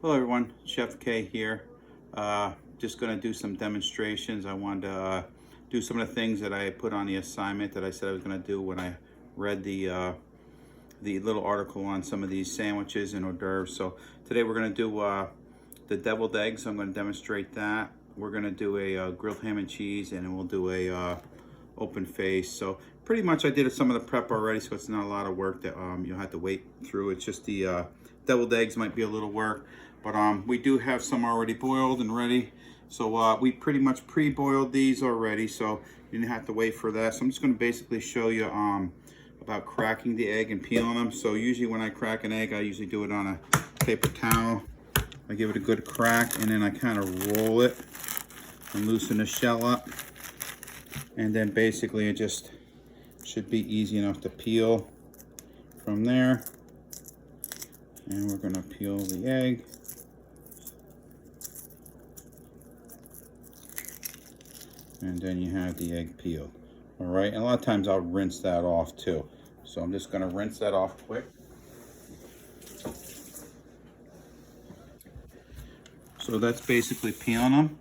Hello everyone, Chef K here. Just going to do some demonstrations. I wanted to do some of the things that I put on the assignment that I said I was going to do when I read the little article on some of these sandwiches and hors d'oeuvres. So today we're going to do the deviled eggs. I'm going to demonstrate that. We're going to do a grilled ham and cheese, and then we'll do a open face. So pretty much I did some of the prep already, so it's not a lot of work that you'll have to wait through. It's just the deviled eggs might be a little work, but we do have some already boiled and ready. So we pretty much pre-boiled these already, so you didn't have to wait for that. So I'm just going to basically show you about cracking the egg and peeling them. So usually when I crack an egg, I usually do it on a paper towel. I give it a good crack, and then I kind of roll it and loosen the shell up. And then basically it just should be easy enough to peel from there. And we're gonna peel the egg. And then you have the egg peeled. All right, and a lot of times I'll rinse that off too. So I'm just gonna rinse that off quick. So that's basically peeling them.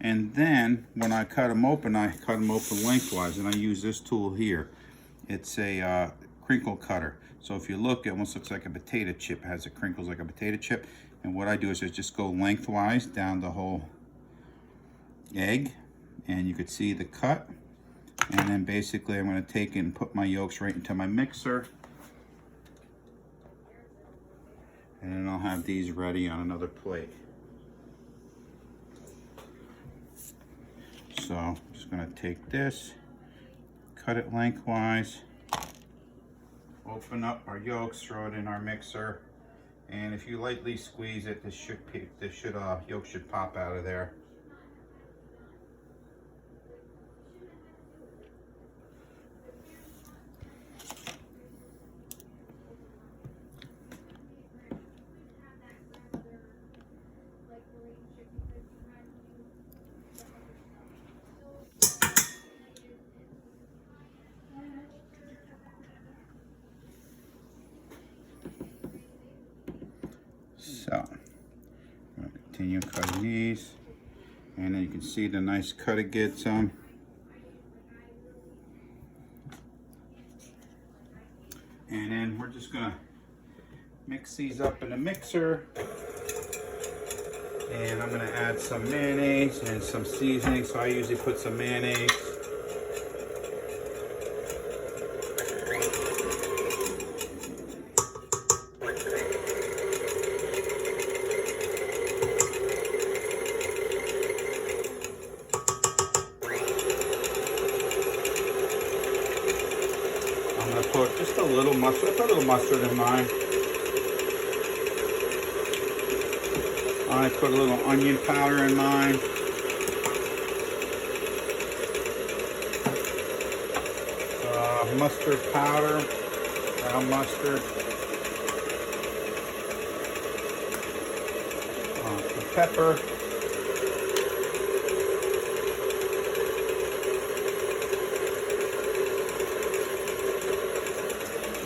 And then when I cut them open lengthwise, and I use this tool here. It's a crinkle cutter. So if you look, it almost looks like a potato chip. It has the crinkles like a potato chip. And what I do is just go lengthwise down the whole egg, and you could see the cut. And then basically I'm going to take it and put my yolks right into my mixer. And then I'll have these ready on another plate. So I'm just going to take this, cut it lengthwise, open up our yolks, throw it in our mixer, and if you lightly squeeze it, yolk should pop out of there. So, I'm going to continue cutting these, and then you can see the nice cut it gets on. And then we're just going to mix these up in the mixer, and I'm going to add some mayonnaise and some seasoning. So I usually put some mayonnaise. Put just a little mustard. I put a little mustard in mine. I put a little onion powder in mine. Mustard powder, brown mustard. Some pepper.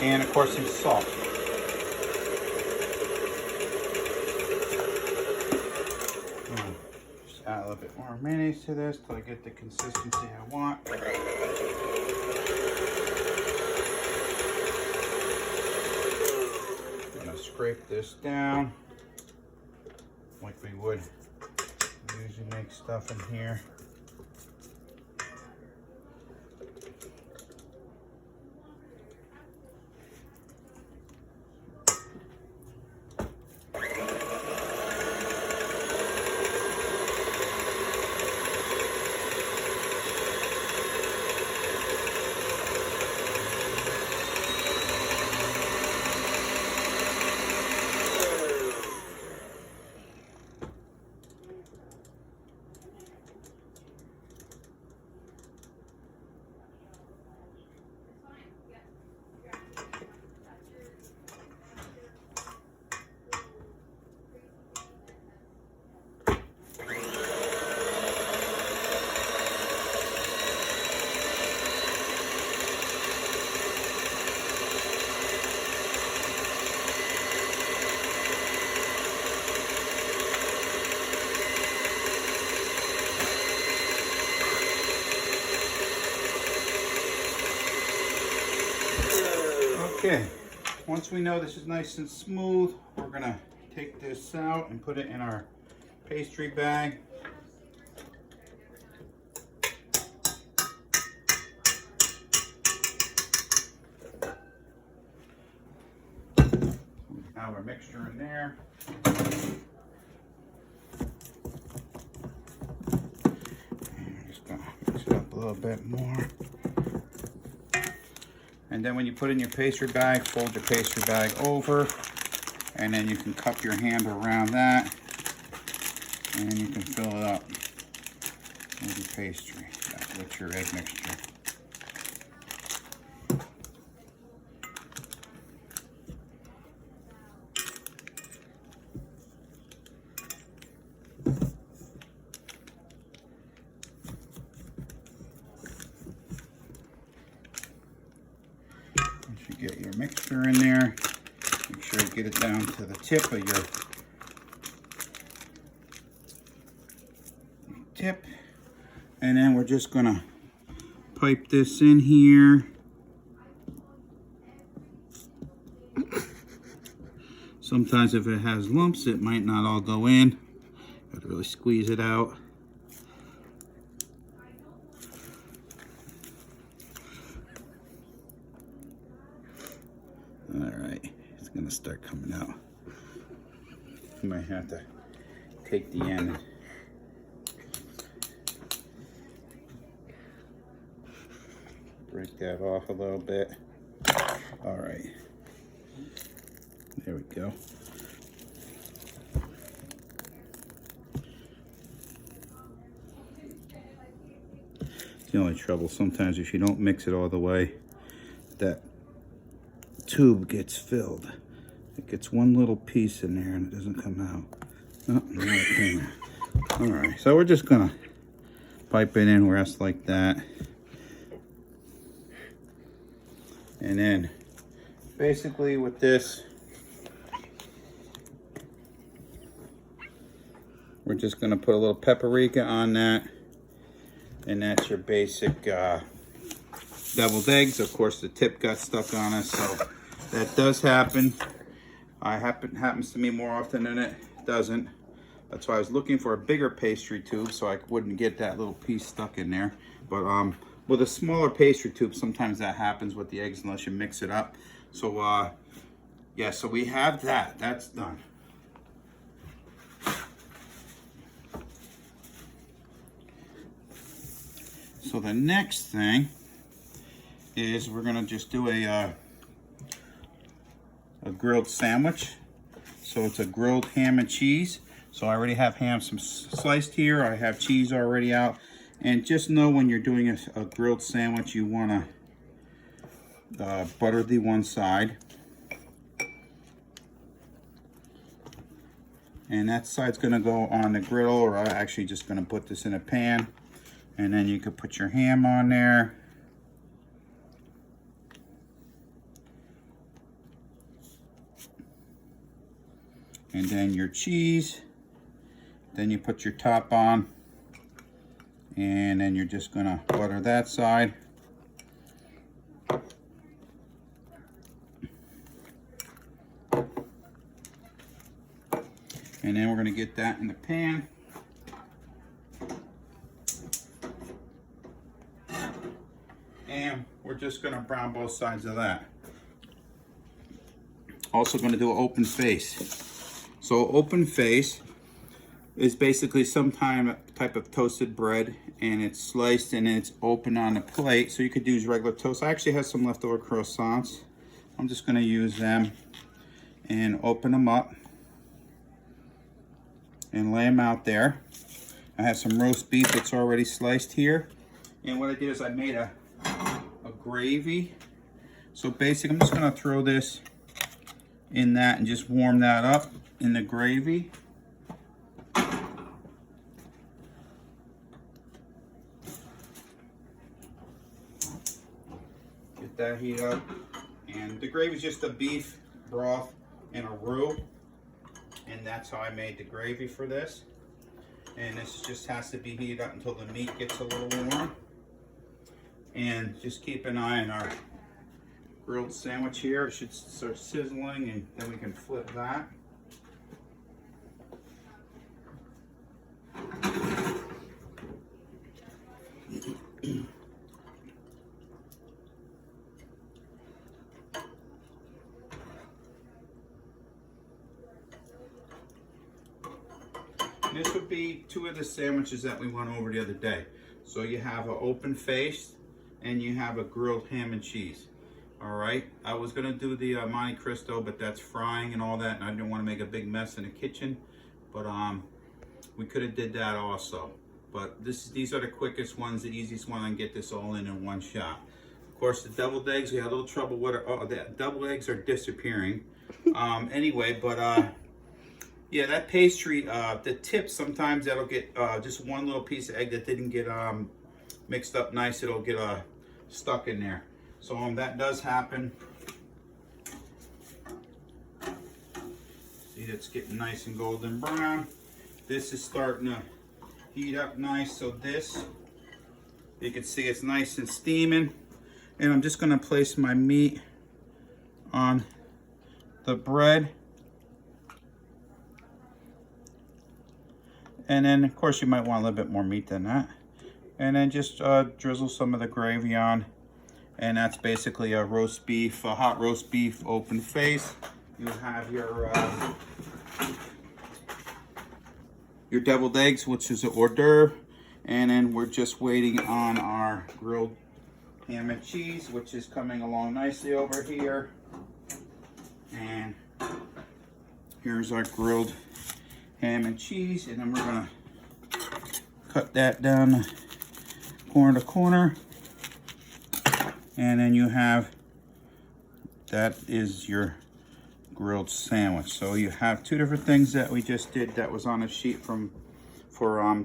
And of course some salt. Just add a little bit more mayonnaise to this till I get the consistency I want. I'm gonna scrape this down like we would usually make stuff in here. Okay, once we know this is nice and smooth, we're gonna take this out and put it in our pastry bag. Have our mixture in there. And just gonna mix it up a little bit more. And then when you put in your pastry bag, fold your pastry bag over, and then you can cup your hand around that, and you can fill it up with your pastry, with your egg mixture. Get your mixture in there. Make sure you get it down to the tip of your tip. And then we're just gonna pipe this in here. Sometimes if it has lumps, it might not all go in. Got to really squeeze it out. All right, it's gonna start coming out. You might have to take the end and break that off a little bit. All right, there we go. It's the only trouble sometimes if you don't mix it all the way, that tube gets filled. It gets one little piece in there and it doesn't come out. Oh, now it came out. All right, so we're just gonna pipe it in rest like that. And then basically with this, we're just gonna put a little paprika on that. And that's your basic deviled eggs. Of course, the tip got stuck on us, so that does happen. Happens to me more often than it doesn't. That's why I was looking for a bigger pastry tube so I wouldn't get that little piece stuck in there. But with a smaller pastry tube, sometimes that happens with the eggs unless you mix it up. So yeah, so we have that. That's done. So the next thing is we're gonna just do a grilled sandwich. So it's a grilled ham and cheese. So I already have ham sliced here. I have cheese already out. And just know when you're doing a grilled sandwich, you wanna butter the one side. And that side's gonna go on the griddle, or I'm actually just gonna put this in a pan. And then you could put your ham on there. And then your cheese. Then you put your top on. And then you're just gonna butter that side. And then we're gonna get that in the pan. And we're just gonna brown both sides of that. Also gonna do an open face. So open face is basically some type of toasted bread, and it's sliced and it's open on the plate. So you could use regular toast. I actually have some leftover croissants. I'm just gonna use them and open them up and lay them out there. I have some roast beef that's already sliced here. And what I did is I made a gravy. So basically I'm just gonna throw this in that and just warm that up in the gravy. Get that heat up. And the gravy is just a beef broth and a roux. And that's how I made the gravy for this. And this just has to be heated up until the meat gets a little warm. And just keep an eye on our grilled sandwich here. It should start sizzling, and then we can flip that. This would be two of the sandwiches that we went over the other day. So you have an open face and you have a grilled ham and cheese. All right, I was gonna do the Monte Cristo, but that's frying and all that, and I didn't want to make a big mess in the kitchen. But we could have did that also. But these are the quickest ones, the easiest one. I can get this all in one shot. Of course, the deviled eggs, we had a little trouble with it. Oh, the deviled eggs are disappearing. Anyway, but yeah, that pastry, the tip, sometimes that'll get just one little piece of egg that didn't get mixed up nice. It'll get stuck in there. So that does happen. See, that's getting nice and golden brown. This is starting to heat up nice. So this, you can see it's nice and steaming. And I'm just gonna place my meat on the bread. And then, of course, you might want a little bit more meat than that. And then just drizzle some of the gravy on. And that's basically a roast beef, a hot roast beef open face. You have your deviled eggs, which is an hors d'oeuvre. And then we're just waiting on our grilled ham and cheese, which is coming along nicely over here. And here's our grilled ham and cheese, and then we're gonna cut that down corner to corner, and then you have, that is your grilled sandwich. So you have two different things that we just did that was on a sheet for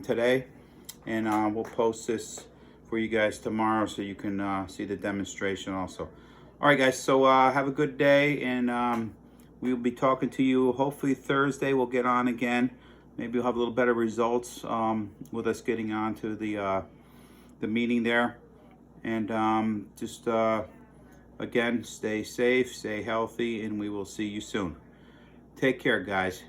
today, and we'll post this for you guys tomorrow so you can see the demonstration also. All right, guys, so have a good day, and we'll be talking to you hopefully Thursday. We'll get on again. Maybe we'll have a little better results with us getting on to the meeting there. And just, again, stay safe, stay healthy, and we will see you soon. Take care, guys.